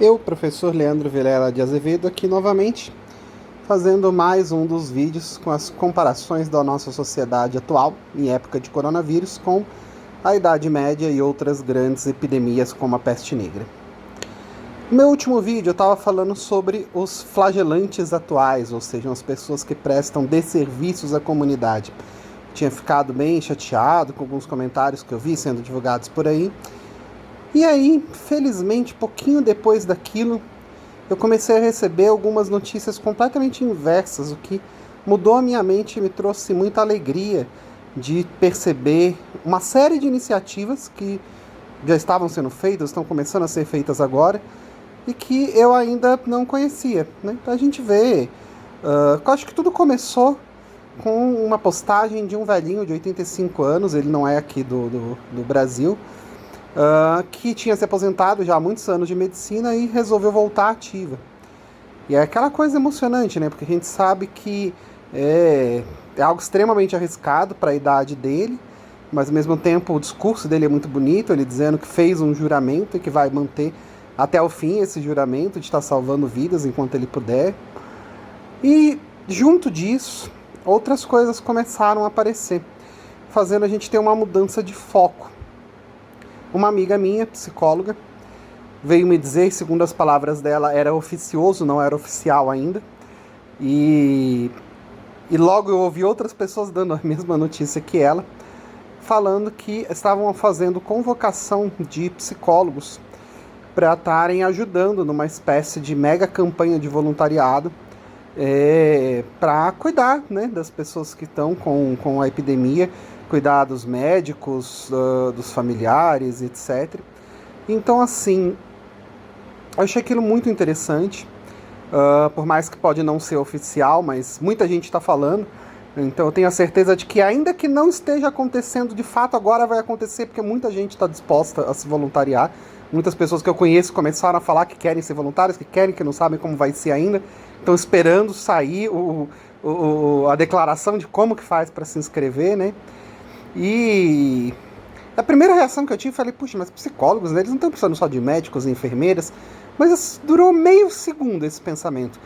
Eu, professor Leandro Vilela de Azevedo, aqui novamente, fazendo mais um dos vídeos com as comparações da nossa sociedade atual, em época de coronavírus, com a Idade Média e outras grandes epidemias como a peste negra. No meu último vídeo eu estava falando sobre os flagelantes atuais, ou seja, as pessoas que prestam desserviços à comunidade. Tinha ficado bem chateado com alguns comentários que eu vi sendo divulgados por aí. E aí, felizmente, pouquinho depois daquilo, eu comecei a receber algumas notícias completamente inversas, o que mudou a minha mente e me trouxe muita alegria de perceber uma série de iniciativas que já estavam sendo feitas, estão começando a ser feitas agora, e que eu ainda não conhecia, né? Então a gente vê, eu acho que tudo começou com uma postagem de um velhinho de 85 anos, ele não é aqui do Brasil, que tinha se aposentado já há muitos anos de medicina e resolveu voltar ativa. E é aquela coisa emocionante, né? Porque a gente sabe que é algo extremamente arriscado para a idade dele, mas ao mesmo tempo o discurso dele é muito bonito, ele dizendo que fez um juramento e que vai manter até o fim esse juramento de estar salvando vidas enquanto ele puder. E junto disso, outras coisas começaram a aparecer, fazendo a gente ter uma mudança de foco. Uma amiga minha, psicóloga, veio me dizer, segundo as palavras dela, era oficioso, não era oficial ainda. E logo eu ouvi outras pessoas dando a mesma notícia que ela, falando que estavam fazendo convocação de psicólogos para estarem ajudando numa espécie de mega campanha de voluntariado para cuidar, né, das pessoas que estão com a epidemia, cuidar dos médicos, dos familiares, etc. Então, assim, eu achei aquilo muito interessante, por mais que pode não ser oficial, mas muita gente está falando, então eu tenho a certeza de que ainda que não esteja acontecendo, de fato agora vai acontecer, porque muita gente está disposta a se voluntariar. Muitas pessoas que eu conheço começaram a falar que querem ser voluntários, que querem, que não sabem como vai ser ainda, estão esperando sair a declaração de como que faz para se inscrever, né? E a primeira reação que eu tive, falei, puxa, mas psicólogos, né, eles não estão precisando só de médicos e enfermeiras, mas durou meio segundo esse pensamento,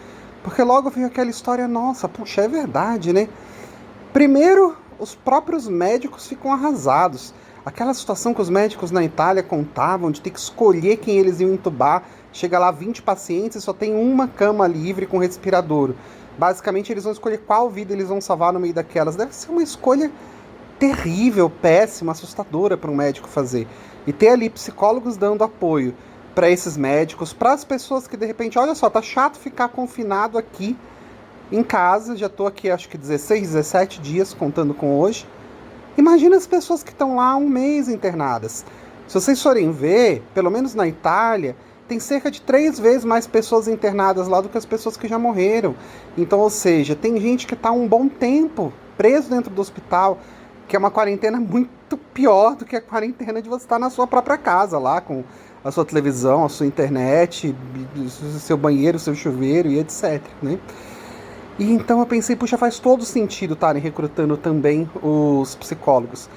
porque logo veio aquela história, nossa, puxa, é verdade, né? Primeiro, os próprios médicos ficam arrasados. Aquela situação que os médicos na Itália contavam de ter que escolher quem eles iam entubar, chega lá 20 pacientes e só tem uma cama livre com respirador. Basicamente, eles vão escolher qual vida eles vão salvar no meio daquelas. Deve ser uma escolha terrível, péssima, assustadora para um médico fazer. E ter ali psicólogos dando apoio para esses médicos, para as pessoas que de repente, olha só, tá chato ficar confinado aqui em casa, já tô aqui acho que 16, 17 dias contando com hoje. Imagina as pessoas que estão lá há um mês internadas. Se vocês forem ver, pelo menos na Itália, tem cerca de 3 vezes mais pessoas internadas lá do que as pessoas que já morreram. Então, ou seja, tem gente que está um bom tempo preso dentro do hospital, que é uma quarentena muito pior do que a quarentena de você estar na sua própria casa, lá com a sua televisão, a sua internet, seu banheiro, seu chuveiro e etc, né? E então eu pensei, puxa, faz todo sentido estarem recrutando também os psicólogos.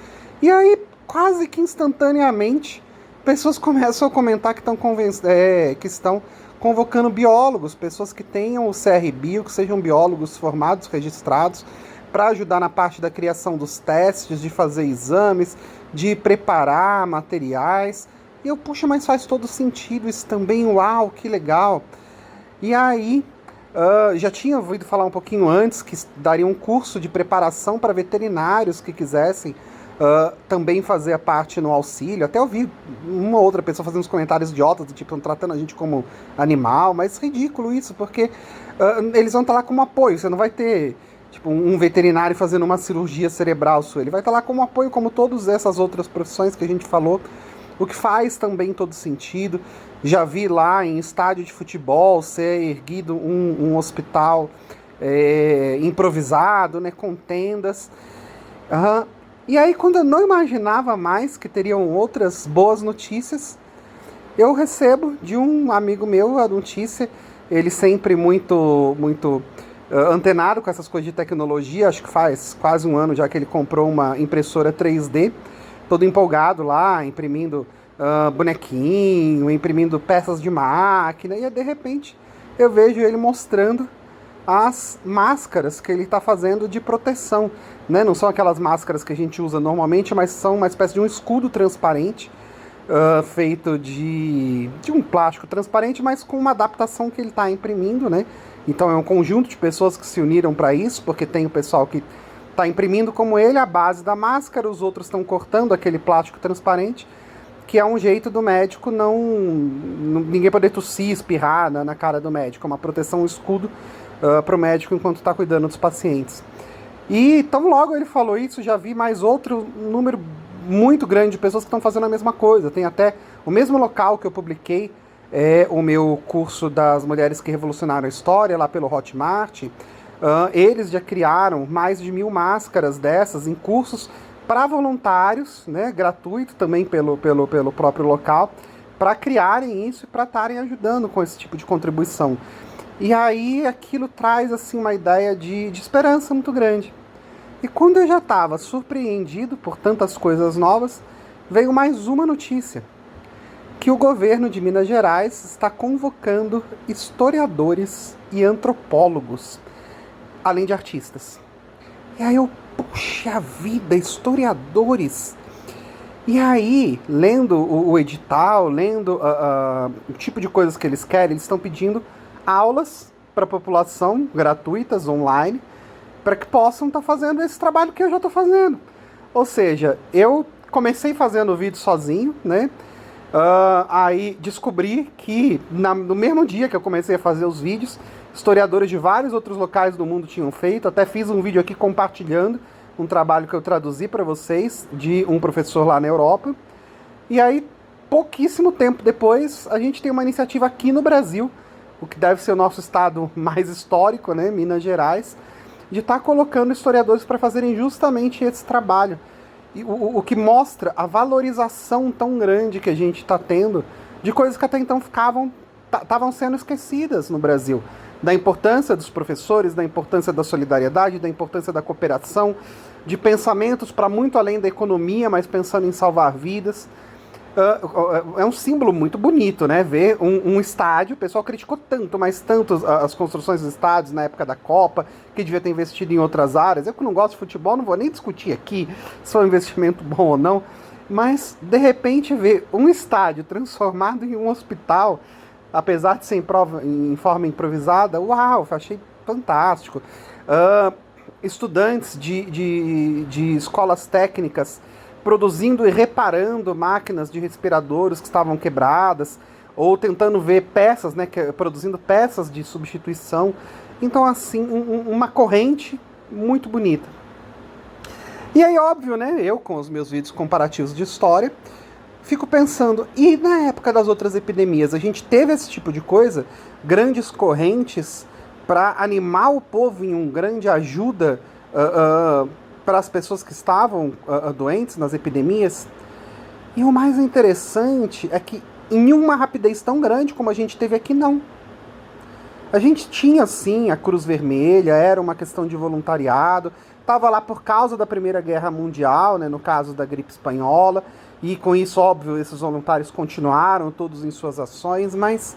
E aí, quase que instantaneamente, pessoas começam a comentar que estão convocando biólogos, pessoas que tenham o CRBio, que sejam biólogos formados, registrados, para ajudar na parte da criação dos testes, de fazer exames, de preparar materiais. E eu, puxa, mas faz todo sentido isso também, uau, que legal. E aí, já tinha ouvido falar um pouquinho antes que daria um curso de preparação para veterinários que quisessem também fazer a parte no auxílio. Até ouvi uma outra pessoa fazendo uns comentários idiotas, do tipo, tratando a gente como animal, mas ridículo isso, porque eles vão estar lá como apoio, você não vai ter tipo, um veterinário fazendo uma cirurgia cerebral sua, ele vai estar lá como apoio, como todas essas outras profissões que a gente falou, o que faz também todo sentido. Já vi lá em estádio de futebol ser erguido um hospital improvisado, né, com tendas. E aí, quando eu não imaginava mais que teriam outras boas notícias, eu recebo de um amigo meu a notícia, ele sempre muito antenado com essas coisas de tecnologia, acho que faz quase um ano já que ele comprou uma impressora 3D, todo empolgado lá, imprimindo bonequinho, imprimindo peças de máquina, e de repente eu vejo ele mostrando as máscaras que ele está fazendo de proteção, né? Não são aquelas máscaras que a gente usa normalmente, mas são uma espécie de um escudo transparente, feito de um plástico transparente, mas com uma adaptação que ele está imprimindo, né? Então é um conjunto de pessoas que se uniram para isso, porque tem o pessoal que está imprimindo como ele a base da máscara, os outros estão cortando aquele plástico transparente, que é um jeito do médico ninguém poder tossir, espirrar na cara do médico, é uma proteção, um escudo para o médico enquanto está cuidando dos pacientes. E tão logo ele falou isso, já vi mais outro número muito grande de pessoas que estão fazendo a mesma coisa. Tem até o mesmo local que eu publiquei o meu curso das Mulheres que Revolucionaram a História, lá pelo Hotmart. Eles já criaram mais de 1000 máscaras dessas em cursos para voluntários, né, gratuito também pelo próprio local, para criarem isso e para estarem ajudando com esse tipo de contribuição. E aí aquilo traz assim uma ideia de esperança muito grande. E quando eu já estava surpreendido por tantas coisas novas, veio mais uma notícia, que o governo de Minas Gerais está convocando historiadores e antropólogos, além de artistas. E aí eu, puxa vida, historiadores! E aí, lendo o edital, lendo o tipo de coisas que eles querem, eles estão pedindo aulas para a população, gratuitas, online, para que possam estar fazendo esse trabalho que eu já estou fazendo. Ou seja, eu comecei fazendo o vídeo sozinho, né? Aí descobri que no mesmo dia que eu comecei a fazer os vídeos, historiadores de vários outros locais do mundo tinham feito. Até fiz um vídeo aqui compartilhando um trabalho que eu traduzi para vocês, de um professor lá na Europa. E aí, pouquíssimo tempo depois, a gente tem uma iniciativa aqui no Brasil, o que deve ser o nosso estado mais histórico, né, Minas Gerais, de estar colocando historiadores para fazerem justamente esse trabalho. E o que mostra a valorização tão grande que a gente está tendo de coisas que até então estavam sendo esquecidas no Brasil. Da importância dos professores, da importância da solidariedade, da importância da cooperação, de pensamentos para muito além da economia, mas pensando em salvar vidas. É um símbolo muito bonito, né? Ver um estádio, o pessoal criticou tanto, mas tanto as construções dos estádios na época da Copa, que devia ter investido em outras áreas. Eu que não gosto de futebol, não vou nem discutir aqui se foi um investimento bom ou não, mas de repente ver um estádio transformado em um hospital, apesar de ser em forma improvisada, uau, achei fantástico. Estudantes de escolas técnicas produzindo e reparando máquinas de respiradores que estavam quebradas, ou tentando ver peças, né, produzindo peças de substituição. Então, assim, uma corrente muito bonita. E aí, óbvio, né, eu com os meus vídeos comparativos de história, fico pensando, e na época das outras epidemias, a gente teve esse tipo de coisa? Grandes correntes para animar o povo em uma grande ajuda para as pessoas que estavam doentes nas epidemias. E o mais interessante é que em uma rapidez tão grande como a gente teve aqui, não. A gente tinha, sim, a Cruz Vermelha, era uma questão de voluntariado, estava lá por causa da Primeira Guerra Mundial, né, no caso da gripe espanhola, e com isso, óbvio, esses voluntários continuaram todos em suas ações, mas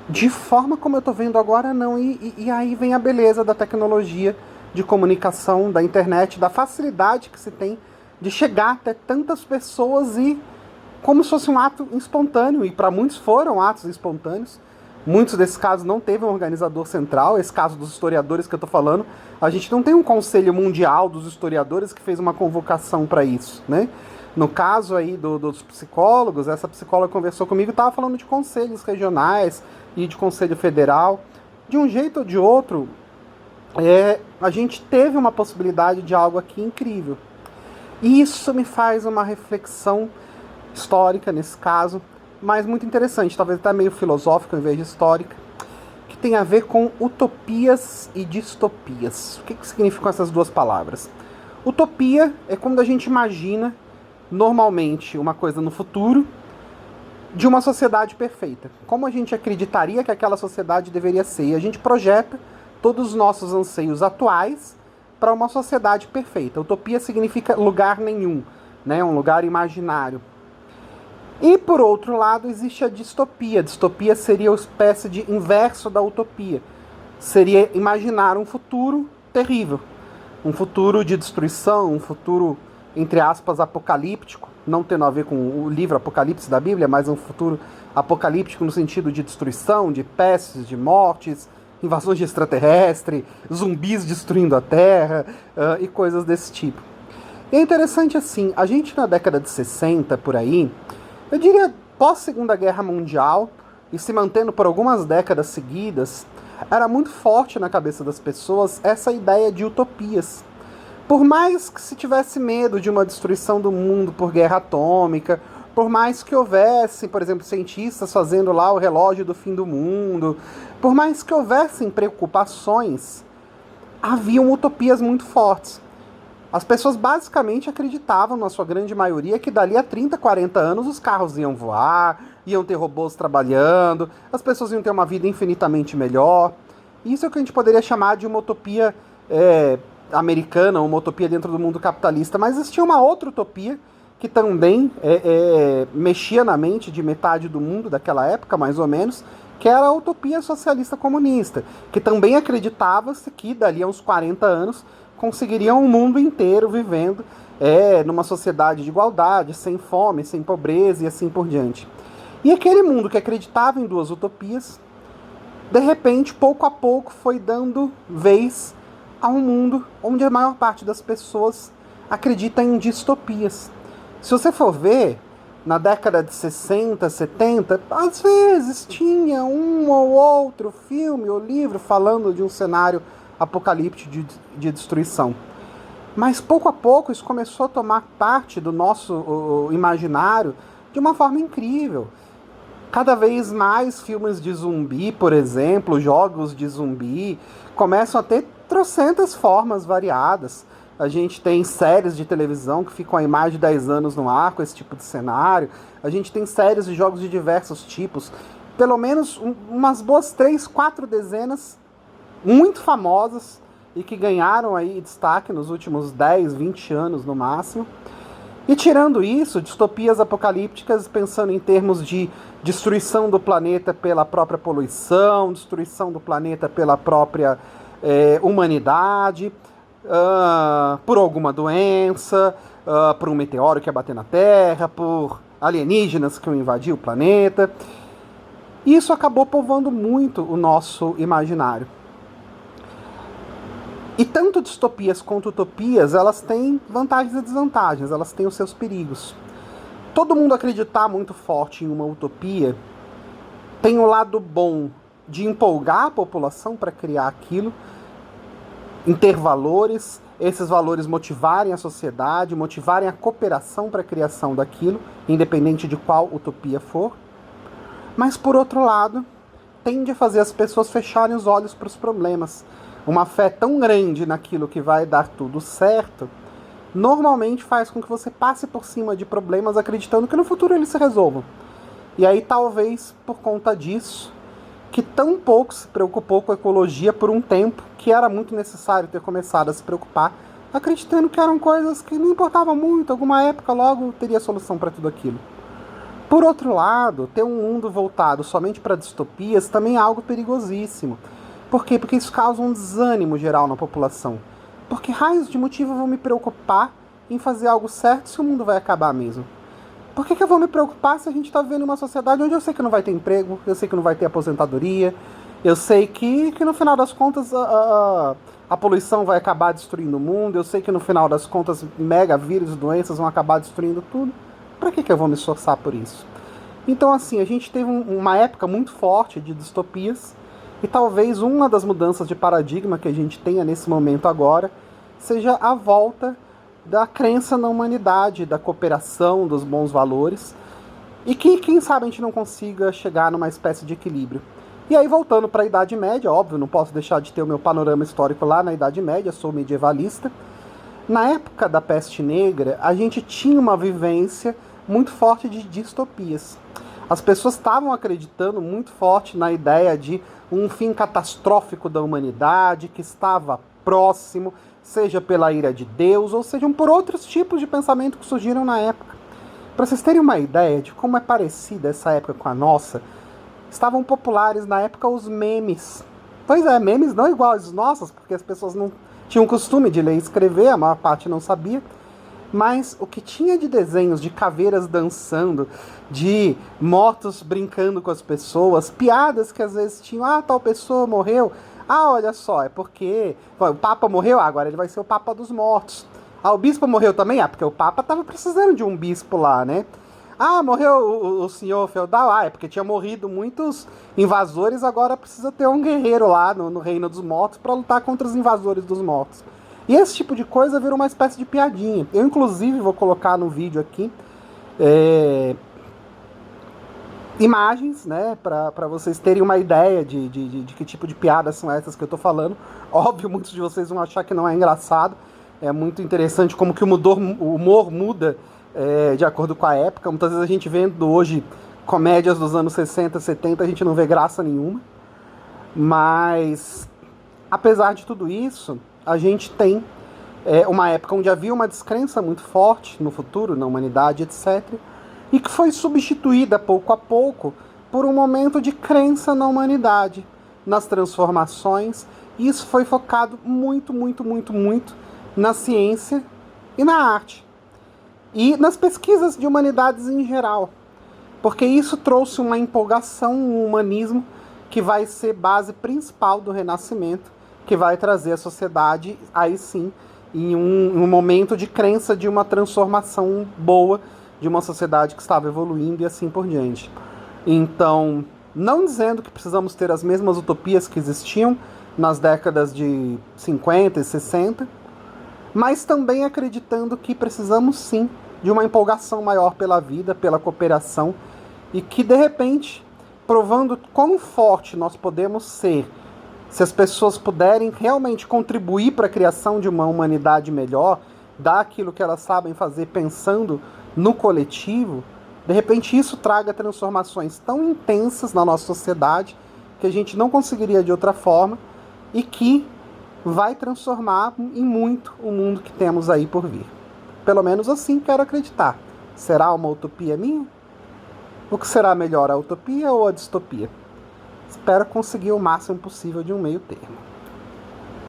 de forma como eu estou vendo agora, não. E aí vem a beleza da tecnologia de comunicação, da internet, da facilidade que se tem de chegar até tantas pessoas e como se fosse um ato espontâneo, e para muitos foram atos espontâneos. Muitos desses casos não teve um organizador central. Esse caso dos historiadores que eu estou falando, a gente não tem um conselho mundial dos historiadores que fez uma convocação para isso, né? No caso aí dos psicólogos, essa psicóloga conversou comigo e estava falando de conselhos regionais e de conselho federal. De um jeito ou de outro, a gente teve uma possibilidade de algo aqui incrível. E isso me faz uma reflexão histórica, nesse caso, mas muito interessante, talvez até meio filosófica em vez de histórica, que tem a ver com utopias e distopias. O que significam essas duas palavras? Utopia é quando a gente imagina, normalmente, uma coisa no futuro, de uma sociedade perfeita. Como a gente acreditaria que aquela sociedade deveria ser. E a gente projeta todos os nossos anseios atuais para uma sociedade perfeita. Utopia significa lugar nenhum, né? Um lugar imaginário. E, por outro lado, existe a distopia. A distopia seria uma espécie de inverso da utopia. Seria imaginar um futuro terrível. Um futuro de destruição, um futuro, entre aspas, apocalíptico. Não tendo a ver com o livro Apocalipse da Bíblia, mas um futuro apocalíptico no sentido de destruição, de pestes, de mortes, invasões de extraterrestre, zumbis destruindo a Terra e coisas desse tipo. E é interessante assim, a gente na década de 60, por aí, eu diria pós-Segunda Guerra Mundial, e se mantendo por algumas décadas seguidas, era muito forte na cabeça das pessoas essa ideia de utopias. Por mais que se tivesse medo de uma destruição do mundo por guerra atômica, por mais que houvessem, por exemplo, cientistas fazendo lá o relógio do fim do mundo, por mais que houvessem preocupações, haviam utopias muito fortes. As pessoas basicamente acreditavam, na sua grande maioria, que dali a 30, 40 anos os carros iam voar, iam ter robôs trabalhando, as pessoas iam ter uma vida infinitamente melhor. Isso é o que a gente poderia chamar de uma utopia americana, uma utopia dentro do mundo capitalista. Mas existia uma outra utopia que também mexia na mente de metade do mundo daquela época, mais ou menos, que era a utopia socialista comunista, que também acreditava-se que dali a uns 40 anos conseguiriam o mundo inteiro vivendo numa sociedade de igualdade, sem fome, sem pobreza e assim por diante. E aquele mundo que acreditava em duas utopias, de repente, pouco a pouco, foi dando vez a um mundo onde a maior parte das pessoas acredita em distopias. Se você for ver, na década de 60, 70, às vezes tinha um ou outro filme ou livro falando de um cenário apocalíptico de destruição. Mas pouco a pouco isso começou a tomar parte do nosso imaginário de uma forma incrível. Cada vez mais filmes de zumbi, por exemplo, jogos de zumbi, começam a ter trocentas formas variadas. A gente tem séries de televisão que ficam há mais de 10 anos no ar com esse tipo de cenário. A gente tem séries de jogos de diversos tipos. Pelo menos umas boas 3, 4 dezenas muito famosas e que ganharam aí destaque nos últimos 10, 20 anos no máximo. E tirando isso, distopias apocalípticas pensando em termos de destruição do planeta pela própria poluição, destruição do planeta pela própria humanidade, por alguma doença, por um meteoro que ia bater na Terra, por alienígenas que iam invadir o planeta. Isso acabou povoando muito o nosso imaginário. E tanto distopias quanto utopias, elas têm vantagens e desvantagens, elas têm os seus perigos. Todo mundo acreditar muito forte em uma utopia tem o lado bom de empolgar a população para criar aquilo, em ter valores, esses valores motivarem a sociedade, motivarem a cooperação para a criação daquilo, independente de qual utopia for. Mas, por outro lado, tende a fazer as pessoas fecharem os olhos para os problemas. Uma fé tão grande naquilo que vai dar tudo certo, normalmente faz com que você passe por cima de problemas acreditando que no futuro eles se resolvam. E aí talvez por conta disso, que tão pouco se preocupou com a ecologia por um tempo, que era muito necessário ter começado a se preocupar, acreditando que eram coisas que não importavam muito, alguma época logo teria solução para tudo aquilo. Por outro lado, ter um mundo voltado somente para distopias também é algo perigosíssimo. Por quê? Porque isso causa um desânimo geral na população. Porque raios de motivo vão me preocupar em fazer algo certo se o mundo vai acabar mesmo? Por que eu vou me preocupar se a gente está vivendo uma sociedade onde eu sei que não vai ter emprego, eu sei que não vai ter aposentadoria, eu sei que no final das contas a poluição vai acabar destruindo o mundo, eu sei que no final das contas megavírus e doenças vão acabar destruindo tudo. Para que eu vou me esforçar por isso? Então assim, a gente teve uma época muito forte de distopias, e talvez uma das mudanças de paradigma que a gente tenha nesse momento agora seja a volta da crença na humanidade, da cooperação, dos bons valores, e que, quem sabe, a gente não consiga chegar numa espécie de equilíbrio. E aí, voltando para a Idade Média, óbvio, não posso deixar de ter o meu panorama histórico lá na Idade Média, sou medievalista. Na época da peste negra, a gente tinha uma vivência muito forte de distopias. As pessoas estavam acreditando muito forte na ideia de um fim catastrófico da humanidade que estava próximo, seja pela ira de Deus, ou sejam por outros tipos de pensamento que surgiram na época. Para vocês terem uma ideia de como é parecida essa época com a nossa, estavam populares na época os memes. Pois é, memes não iguais aos nossos, porque as pessoas não tinham costume de ler e escrever, a maior parte não sabia. Mas o que tinha de desenhos de caveiras dançando, de mortos brincando com as pessoas, piadas que às vezes tinham, tal pessoa morreu, olha só, é porque o Papa morreu, agora ele vai ser o Papa dos mortos. O bispo morreu também, porque o Papa tava precisando de um bispo lá, né? Morreu o senhor feudal, é porque tinha morrido muitos invasores, agora precisa ter um guerreiro lá no Reino dos Mortos para lutar contra os invasores dos mortos. E esse tipo de coisa vira uma espécie de piadinha. Eu, inclusive, vou colocar no vídeo aqui imagens, né, para vocês terem uma ideia de que tipo de piadas são essas que eu tô falando. Óbvio, muitos de vocês vão achar que não é engraçado. É muito interessante como que o humor muda de acordo com a época. Muitas vezes a gente vendo hoje comédias dos anos 60, 70, a gente não vê graça nenhuma. Mas, apesar de tudo isso, a gente tem uma época onde havia uma descrença muito forte no futuro, na humanidade, etc., e que foi substituída pouco a pouco por um momento de crença na humanidade, nas transformações, e isso foi focado muito, muito, muito, muito na ciência e na arte, e nas pesquisas de humanidades em geral, porque isso trouxe uma empolgação, um humanismo que vai ser base principal do Renascimento, que vai trazer a sociedade, aí sim, em um momento de crença de uma transformação boa, de uma sociedade que estava evoluindo e assim por diante. Então, não dizendo que precisamos ter as mesmas utopias que existiam nas décadas de 50 e 60, mas também acreditando que precisamos sim de uma empolgação maior pela vida, pela cooperação, e que de repente, provando quão forte nós podemos ser, se as pessoas puderem realmente contribuir para a criação de uma humanidade melhor, dar aquilo que elas sabem fazer pensando no coletivo, de repente isso traga transformações tão intensas na nossa sociedade que a gente não conseguiria de outra forma e que vai transformar em muito o mundo que temos aí por vir. Pelo menos assim quero acreditar. Será uma utopia minha? O que será melhor, a utopia ou a distopia? Espero conseguir o máximo possível de um meio termo.